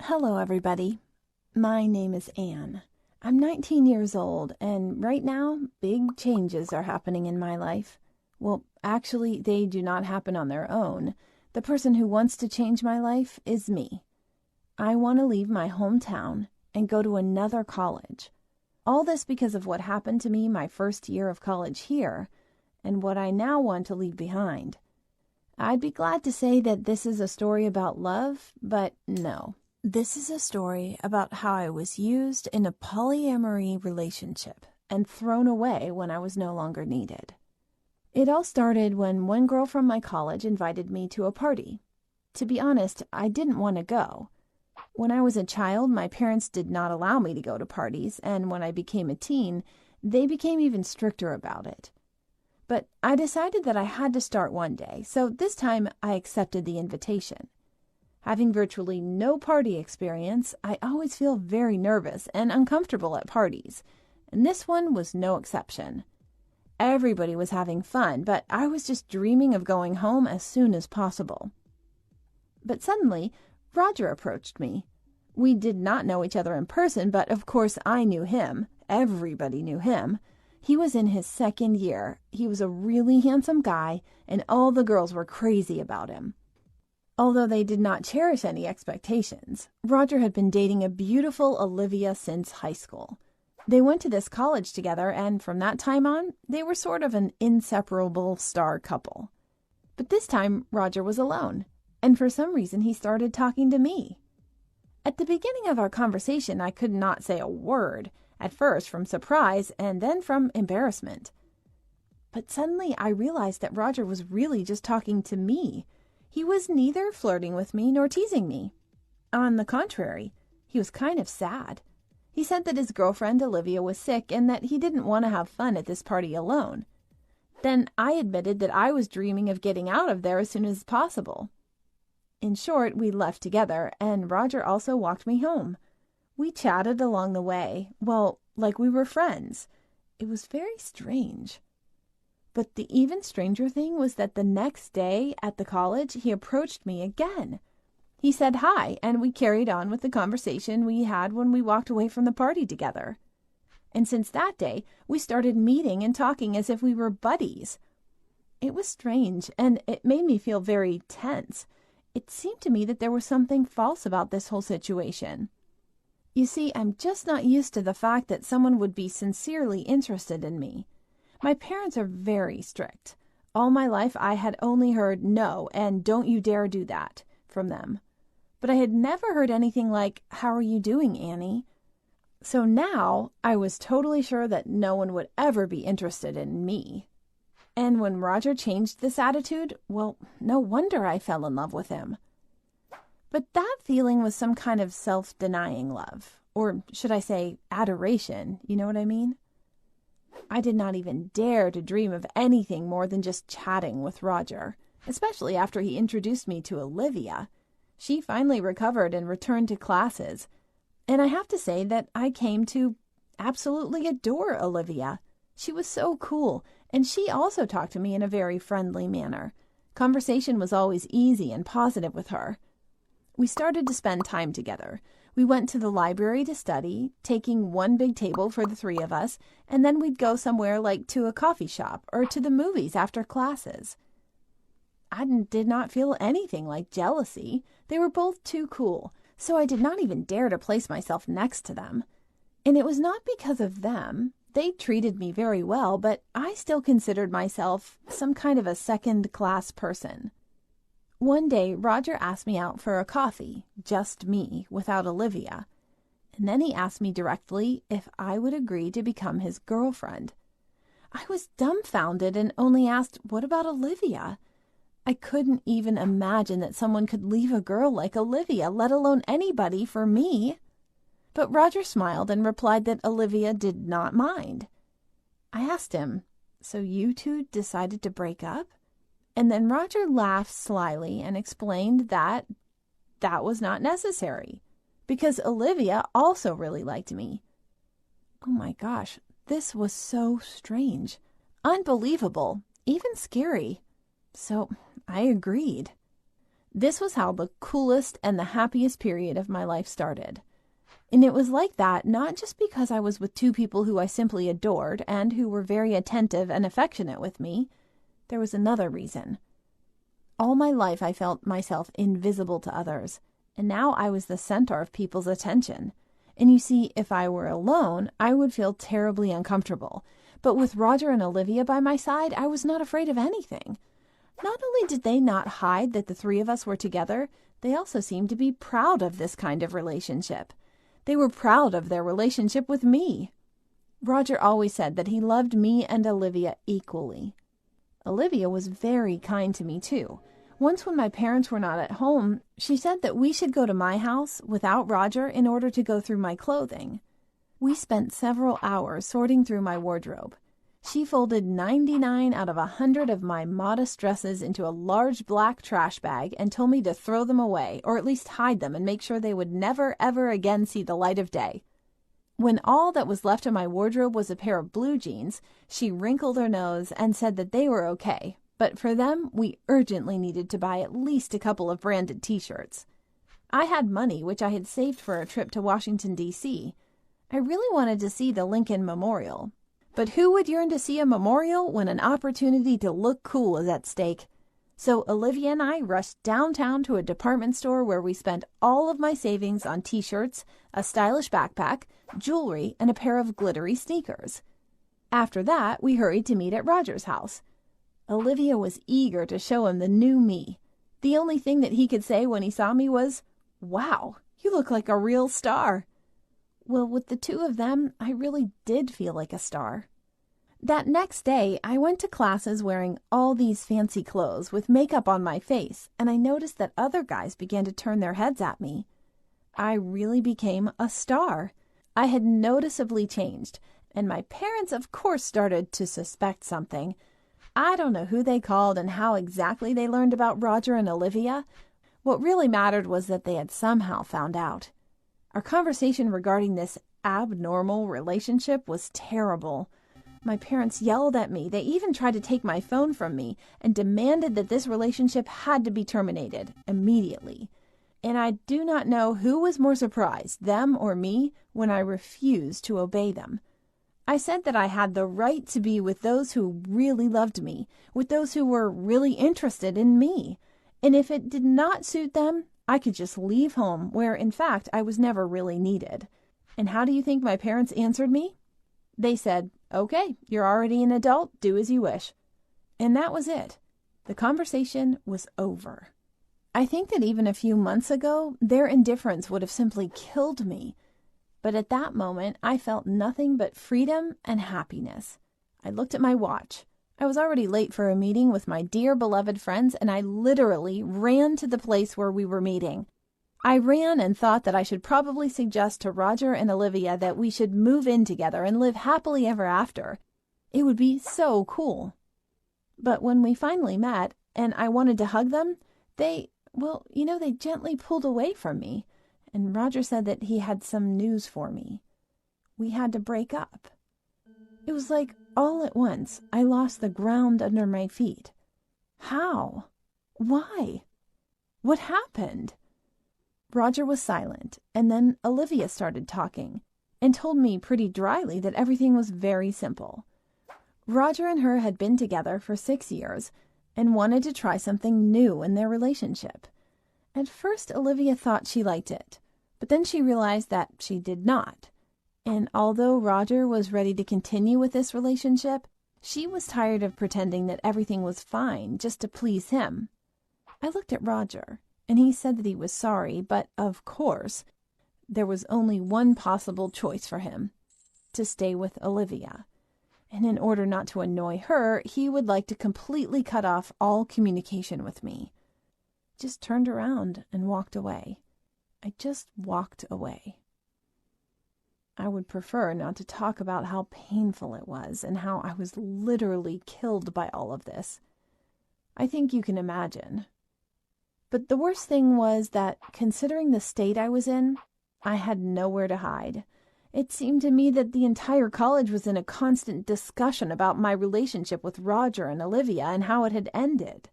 Hello, everybody. My name is Anne. I'm 19 years old, and right now, big changes are happening in my life. Well, actually, they do not happen on their own. The person who wants to change my life is me. I want to leave my hometown and go to another college. All this because of what happened to me my first year of college here, and what I now want to leave behind. I'd be glad to say that this is a story about love, but no. This is a story about how I was used in a polyamory relationship and thrown away when I was no longer needed. It all started when one girl from my college invited me to a party. To be honest, I didn't want to go. When I was a child, my parents did not allow me to go to parties, and when I became a teen, they became even stricter about it. But I decided that I had to start one day, so this time I accepted the invitation. Having virtually no party experience, I always feel very nervous and uncomfortable at parties, and this one was no exception. Everybody was having fun, but I was just dreaming of going home as soon as possible. But suddenly, Roger approached me. We did not know each other in person, but of course I knew him. Everybody knew him. He was in his second year. He was a really handsome guy, and all the girls were crazy about him. Although they did not cherish any expectations, Roger had been dating a beautiful Olivia since high school. They went to this college together, and from that time on, they were sort of an inseparable star couple. But this time, Roger was alone, and for some reason he started talking to me. At the beginning of our conversation, I could not say a word, at first from surprise and then from embarrassment. But suddenly I realized that Roger was really just talking to me. He was neither flirting with me nor teasing me. On the contrary, he was kind of sad. He said that his girlfriend Olivia was sick and that he didn't want to have fun at this party alone. Then I admitted that I was dreaming of getting out of there as soon as possible. In short, we left together, and Roger also walked me home. We chatted along the way, well, like we were friends. It was very strange. But the even stranger thing was that the next day at the college, he approached me again. He said hi, and we carried on with the conversation we had when we walked away from the party together. And since that day, we started meeting and talking as if we were buddies. It was strange, and it made me feel very tense. It seemed to me that there was something false about this whole situation. You see, I'm just not used to the fact that someone would be sincerely interested in me. My parents are very strict. All my life I had only heard no and don't you dare do that from them. But I had never heard anything like, how are you doing, Annie? So now I was totally sure that no one would ever be interested in me. And when Roger changed this attitude, well, no wonder I fell in love with him. But that feeling was some kind of self-denying love, or should I say adoration, you know what I mean? I did not even dare to dream of anything more than just chatting with Roger, especially after he introduced me to Olivia. She finally recovered and returned to classes, and I have to say that I came to absolutely adore Olivia. She was so cool, and she also talked to me in a very friendly manner. Conversation was always easy and positive with her. We started to spend time together. We went to the library to study, taking one big table for the three of us, and then we'd go somewhere like to a coffee shop or to the movies after classes. I did not feel anything like jealousy. They were both too cool, so I did not even dare to place myself next to them. And it was not because of them. They treated me very well, but I still considered myself some kind of a second-class person. One day, Roger asked me out for a coffee, just me, without Olivia. And then he asked me directly if I would agree to become his girlfriend. I was dumbfounded and only asked, what about Olivia? I couldn't even imagine that someone could leave a girl like Olivia, let alone anybody, for me. But Roger smiled and replied that Olivia did not mind. I asked him, so you two decided to break up? And then Roger laughed slyly and explained that was not necessary, because Olivia also really liked me. Oh my gosh, this was so strange, unbelievable, even scary. So I agreed. This was how the coolest and the happiest period of my life started. And it was like that not just because I was with two people who I simply adored and who were very attentive and affectionate with me. There was another reason. All my life I felt myself invisible to others, and now I was the center of people's attention. And you see, if I were alone, I would feel terribly uncomfortable. But with Roger and Olivia by my side, I was not afraid of anything. Not only did they not hide that the three of us were together, they also seemed to be proud of this kind of relationship. They were proud of their relationship with me. Roger always said that he loved me and Olivia equally. Olivia was very kind to me, too. Once when my parents were not at home, she said that we should go to my house without Roger in order to go through my clothing. We spent several hours sorting through my wardrobe. She folded 99 out of 100 of my modest dresses into a large black trash bag and told me to throw them away, or at least hide them and make sure they would never, ever again see the light of day. When all that was left of my wardrobe was a pair of blue jeans, she wrinkled her nose and said that they were okay, but for them, we urgently needed to buy at least a couple of branded t-shirts. I had money which I had saved for a trip to Washington, D.C. I really wanted to see the Lincoln Memorial. But who would yearn to see a memorial when an opportunity to look cool is at stake? So Olivia and I rushed downtown to a department store where we spent all of my savings on t-shirts, a stylish backpack, jewelry, and a pair of glittery sneakers. After that, we hurried to meet at Roger's house. Olivia was eager to show him the new me. The only thing that he could say when he saw me was, "Wow, you look like a real star." Well, with the two of them, I really did feel like a star. That next day, I went to classes wearing all these fancy clothes with makeup on my face, and I noticed that other guys began to turn their heads at me. I really became a star. I had noticeably changed, and my parents, of course, started to suspect something. I don't know who they called and how exactly they learned about Roger and Olivia. What really mattered was that they had somehow found out. Our conversation regarding this abnormal relationship was terrible. My parents yelled at me. They even tried to take my phone from me and demanded that this relationship had to be terminated immediately. And I do not know who was more surprised, them or me, when I refused to obey them. I said that I had the right to be with those who really loved me, with those who were really interested in me. And if it did not suit them, I could just leave home, where, in fact, I was never really needed. And how do you think my parents answered me? They said, "Okay, you're already an adult, do as you wish." And that was it. The conversation was over. I think that even a few months ago, their indifference would have simply killed me. But at that moment, I felt nothing but freedom and happiness. I looked at my watch. I was already late for a meeting with my dear beloved friends, and I literally ran to the place where we were meeting. I ran and thought that I should probably suggest to Roger and Olivia that we should move in together and live happily ever after. It would be so cool. But when we finally met, and I wanted to hug them, they gently pulled away from me, and Roger said that he had some news for me. We had to break up. It was like all at once I lost the ground under my feet. How? Why? What happened? Roger was silent, and then Olivia started talking, and told me pretty dryly that everything was very simple. Roger and her had been together for 6 years, and wanted to try something new in their relationship. At first, Olivia thought she liked it, but then she realized that she did not. And although Roger was ready to continue with this relationship, she was tired of pretending that everything was fine just to please him. I looked at Roger, and he said that he was sorry, but of course, there was only one possible choice for him: to stay with Olivia. And in order not to annoy her, he would like to completely cut off all communication with me. Just turned around and walked away. I just walked away. I would prefer not to talk about how painful it was and how I was literally killed by all of this. I think you can imagine. But the worst thing was that, considering the state I was in, I had nowhere to hide. It seemed to me that the entire college was in a constant discussion about my relationship with Roger and Olivia and how it had ended.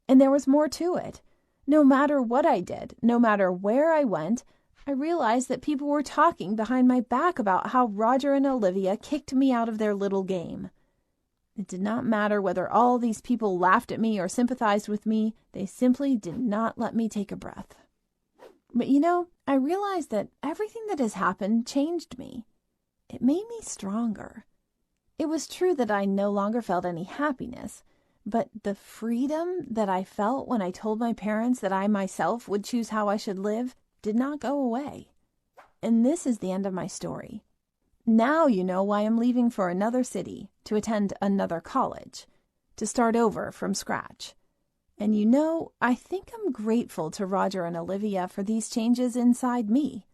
And there was more to it. No matter what I did, no matter where I went, I realized that people were talking behind my back about how Roger and Olivia kicked me out of their little game. It did not matter whether all these people laughed at me or sympathized with me. They simply did not let me take a breath. But I realized that everything that has happened changed me. It made me stronger. It was true that I no longer felt any happiness, but the freedom that I felt when I told my parents that I myself would choose how I should live did not go away. And this is the end of my story. Now you know why I'm leaving for another city to attend another college, to start over from scratch. And I think I'm grateful to Roger and Olivia for these changes inside me.